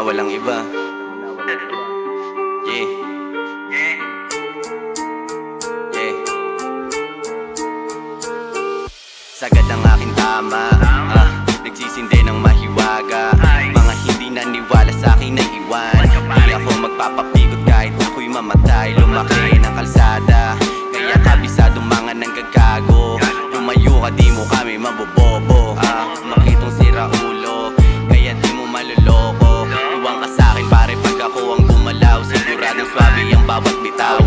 walang iba. Yeah. Sagad ang aking tama, nagsisindi ng mahiwaga. Mga hindi naniwala sa'kin na iwan. Di ako magpapapikot kahit ako'y mamatay. Lumaki ng kalsada, kaya kabisado mga nanggagago. Lumayo ka, di mo kami mabobobo. Makitong sira ulo, kaya di mo maluloko. Iwan ka sa'kin pare pag ako ang gumalaw. Siguradong swabe ang bawat bitaw.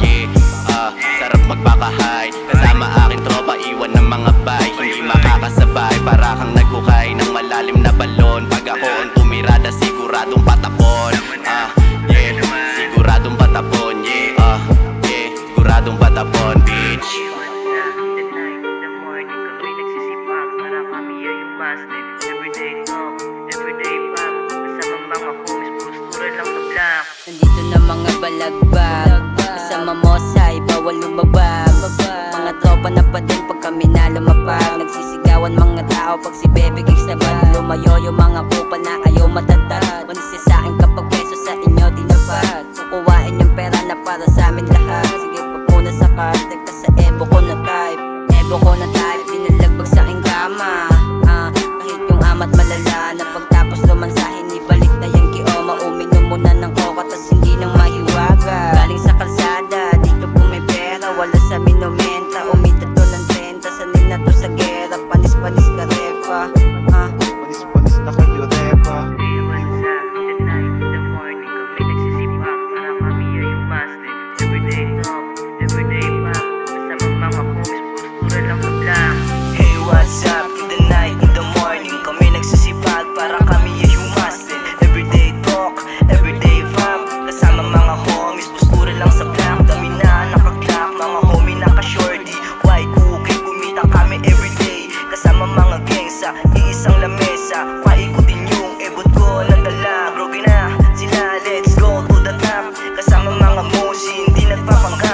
Sarap magpakahay, kasama aking tropa, iwan ng mga bay. Hindi makakasabay, para kang naghukay ng malalim na balon. Pag ako ang tumirada, siguradong patapon. Siguradong patapon, siguradong patapon, bitch. Everyday talk, everyday pop, kasamang mga homies, postura lang sa black. Nandito na mga balagbag, kasama mo say, bawal lumabag. Mga tropa na pa din pag kami na lumapag. Nagsisigawan mga tao pag si Bebe Gigs na bad. Lumayo yung mga kupal na ayaw matatag. Manisi sa akin kapag peso sa inyo dinapag. Kukuhain yung pera na para sa amin lahat. Sige pagpuna sa card, tagka sa ebo ko na type. Ebo ko na type, dinalagbag sa aking kama. Kahit yung amat malala na pagtapos lumansahin, ibalik na yung kioma. Uminom muna ng coca tas hindi nang mahiwaga. Galing sa kalsada, dito po may pera, wala sa minumenta. Umita to ng 30, sanay na to sa gera. Panis-panis ka repa, Panis-panis na kayo repa. What's up, in the night, in the morning, kami nagsisipak, para kami ay yung master. Everyday talk, everyday pop, kasamang mga homies, postura lang sa black. Hey, what's up? In the night, in the morning, kami nagsisipag para kami ay humastin. Everyday talk, everyday vibe, kasama mga homies, postura lang sa black. Dami na nakaklock, mga homie naka-shorty. White cookie, kumita kami everyday. Kasama mga gang sa iisang lamesa. Paikutin yung ebot ko ng dala. Grogi na sila, let's go to the top. Kasama mga mosi, hindi nagpapanggap.